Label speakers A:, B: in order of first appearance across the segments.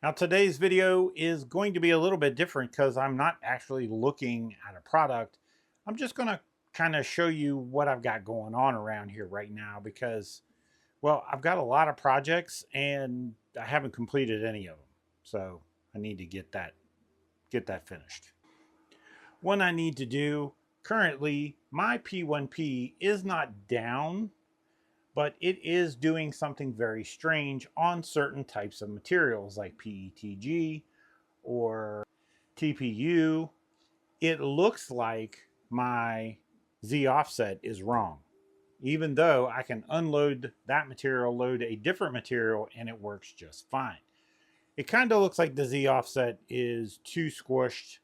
A: Now today's video is going to be a little bit different because I'm not actually looking at a product. I'm just going to kind of show you what I've got going on around here right now because, well, I've got a lot of projects and I haven't completed any of them. So I need to get that finished. One I need to do currently, my P1P is not down, but it is doing something very strange on certain types of materials like PETG or TPU. It looks like my Z offset is wrong, even though I can unload that material, load a different material, and it works just fine. It kind of looks like the Z offset is too squished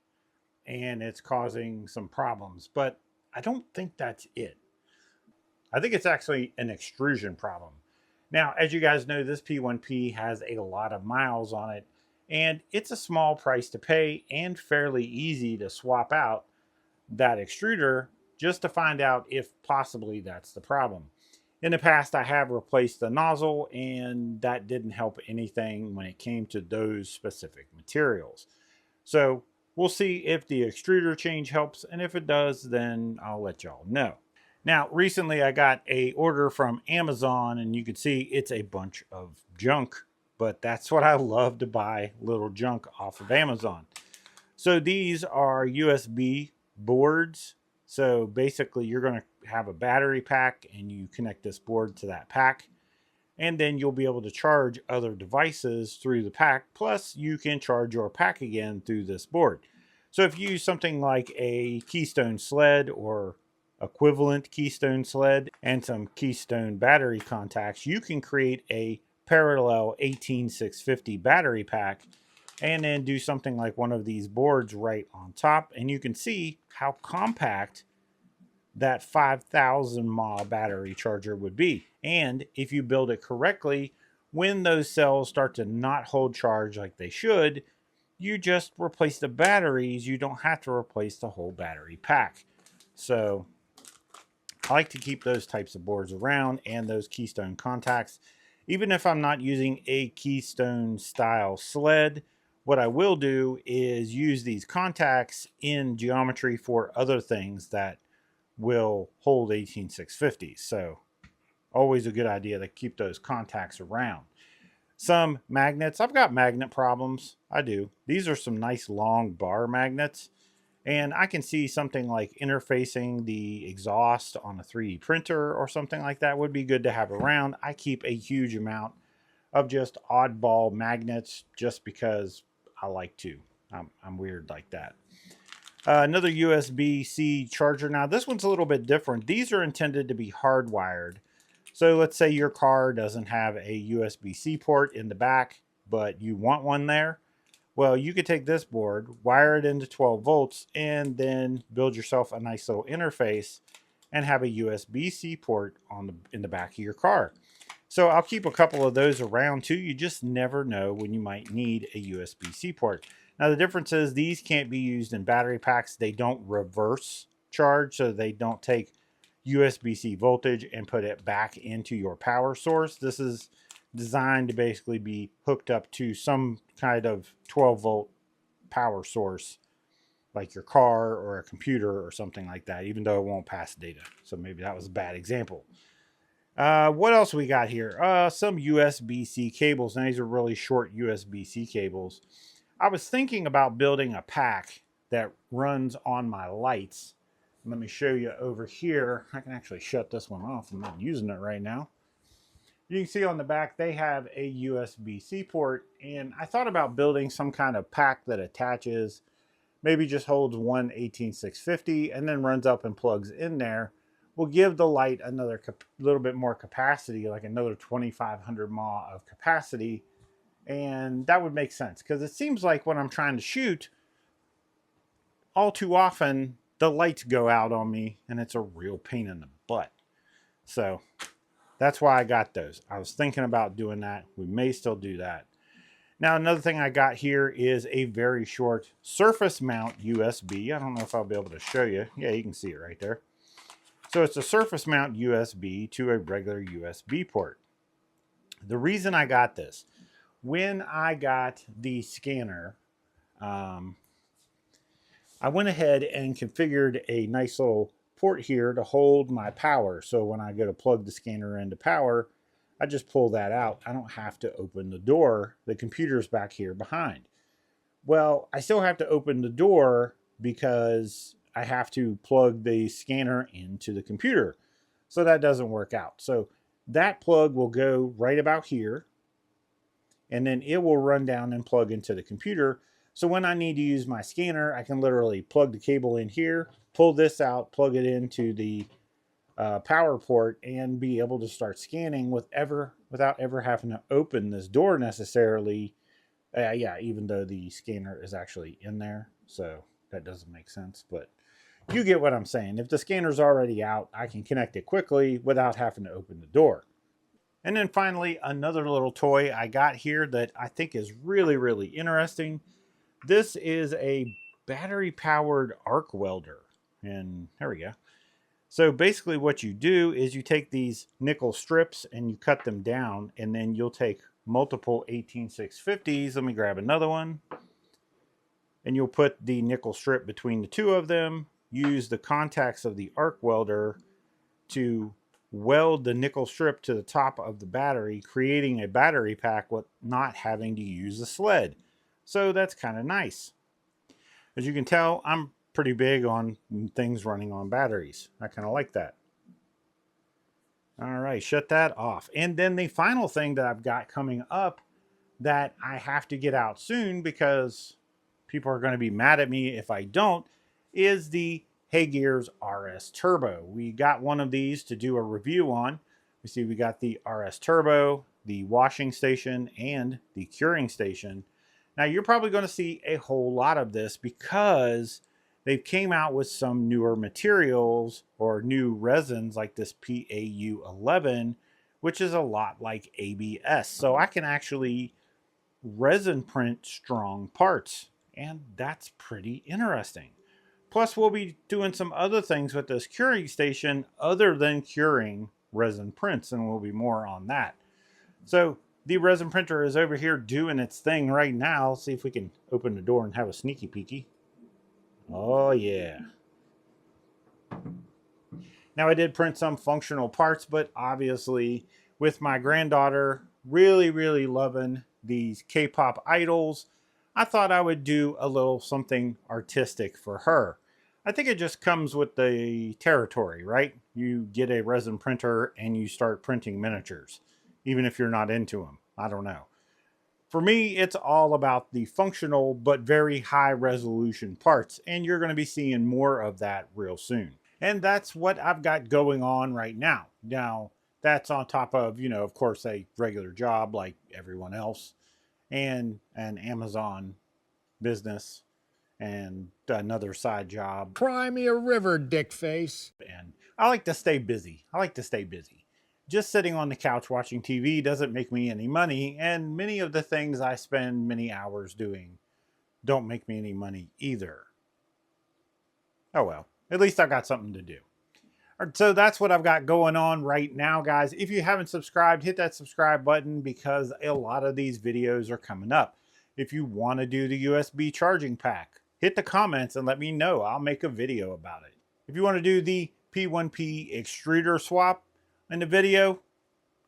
A: and it's causing some problems, but I don't think that's it. I think it's actually an extrusion problem. Now, as you guys know, this P1P has a lot of miles on it, and it's a small price to pay and fairly easy to swap out that extruder just to find out if possibly that's the problem. In the past, I have replaced the nozzle, and that didn't help anything when it came to those specific materials. So we'll see if the extruder change helps, and if it does, then I'll let y'all know. Now, recently I got a order from Amazon, and you can see it's a bunch of junk, but that's what I love to buy, little junk off of Amazon. So these are USB boards. So basically you're going to have a battery pack and you connect this board to that pack, and then you'll be able to charge other devices through the pack. Plus you can charge your pack again through this board. So if you use something like a Keystone sled or equivalent Keystone sled and some Keystone battery contacts, you can create a parallel 18650 battery pack and then do something like one of these boards right on top, and you can see how compact that 5,000 mAh battery charger would be. And if you build it correctly, when those cells start to not hold charge like they should, you just replace the batteries. You don't have to replace the whole battery pack. So I like to keep those types of boards around and those Keystone contacts. Even if I'm not using a Keystone style sled, what I will do is use these contacts in geometry for other things that will hold 18650s. So always a good idea to keep those contacts around. Some magnets, I've got magnet problems. I do. These are some nice long bar magnets. And I can see something like interfacing the exhaust on a 3D printer or something like that would be good to have around. I keep a huge amount of just oddball magnets just because I like to. I'm weird like that. Another USB-C charger. Now this one's a little bit different. These are intended to be hardwired. So let's say your car doesn't have a USB-C port in the back, but you want one there. Well, you could take this board, wire it into 12 volts, and then build yourself a nice little interface and have a USB-C port in the back of your car. So I'll keep a couple of those around too. You just never know when you might need a USB-C port. Now the difference is these can't be used in battery packs. They don't reverse charge, so they don't take USB-C voltage and put it back into your power source. This is designed to basically be hooked up to some kind of 12 volt power source like your car or a computer or something like that, even though it won't pass data. So maybe that was a bad example. What else we got here? Some USB-C cables. Now these are really short USB-C cables. I was thinking about building a pack that runs on my lights. Let me show you over here. I can actually shut this one off. I'm not using it right now. You can see on the back they have a USB-C port, and I thought about building some kind of pack that attaches, maybe just holds one 18650 and then runs up and plugs in there. Will give the light another little bit more capacity, like another 2500 mAh of capacity, and that would make sense because it seems like when I'm trying to shoot, all too often the lights go out on me and it's a real pain in the butt. So that's why I got those. I was thinking about doing that. We may still do that. Now, another thing I got here is a very short surface mount USB. I don't know if I'll be able to show you. Yeah, you can see it right there. So it's a surface mount USB to a regular USB port. The reason I got this, when I got the scanner, I went ahead and configured a nice little port here to hold my power. So when I go to plug the scanner into power, I just pull that out. I don't have to open the door. The computer's back here behind. Well, I still have to open the door because I have to plug the scanner into the computer. So that doesn't work out. So that plug will go right about here, and then it will run down and plug into the computer. So when I need to use my scanner, I can literally plug the cable in here, pull this out, plug it into the power port, and be able to start scanning without ever having to open this door necessarily. Yeah, even though the scanner is actually in there. So that doesn't make sense, but you get what I'm saying. If the scanner's already out, I can connect it quickly without having to open the door. And then finally, another little toy I got here that I think is really, really interesting. This is a battery powered arc welder. And there we go. So basically what you do is you take these nickel strips and you cut them down, and then you'll take multiple 18650s. Let me grab another one. And you'll put the nickel strip between the two of them, use the contacts of the arc welder to weld the nickel strip to the top of the battery, creating a battery pack with not having to use a sled. So that's kind of nice. As you can tell, I'm pretty big on things running on batteries. I kind of like that. All right, shut that off. And then the final thing that I've got coming up that I have to get out soon because people are going to be mad at me if I don't is the Hey Gears RS Turbo. We got one of these to do a review on. You see we got the RS Turbo, the washing station, and the curing station. Now you're probably going to see a whole lot of this because they came out with some newer materials or new resins like this PAU11, which is a lot like ABS. So I can actually resin print strong parts, and that's pretty interesting. Plus, we'll be doing some other things with this curing station other than curing resin prints, and we'll be more on that. So the resin printer is over here doing its thing right now. See if we can open the door and have a sneaky peeky. Oh yeah. Now I did print some functional parts, but obviously with my granddaughter really, really loving these K-pop idols, I thought I would do a little something artistic for her. I think it just comes with the territory, right? You get a resin printer and you start printing miniatures, even if you're not into them. I don't know. For me, it's all about the functional but very high resolution parts, and you're going to be seeing more of that real soon. And that's what I've got going on right now. Now, that's on top of, of course, a regular job like everyone else, and an Amazon business, and another side job.
B: Cry me a river, dick face.
A: And I like to stay busy. Just sitting on the couch watching TV doesn't make me any money, and many of the things I spend many hours doing don't make me any money either. Oh well, at least I've got something to do. So that's what I've got going on right now, guys. If you haven't subscribed, hit that subscribe button because a lot of these videos are coming up. If you want to do the USB charging pack, hit the comments and let me know. I'll make a video about it. If you want to do the P1P extruder swap in the video,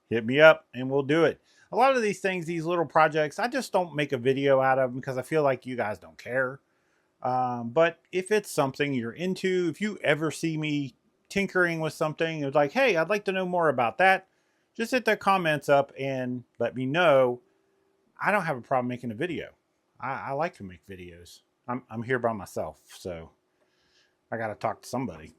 A: hit me up and we'll do it. A lot of these things, these little projects, I just don't make a video out of them because I feel like you guys don't care. But if it's something you're into, if you ever see me tinkering with something, it's like, hey, I'd like to know more about that, just hit the comments up and let me know. I don't have a problem making a video. I like to make videos. I'm here by myself, so I got to talk to somebody.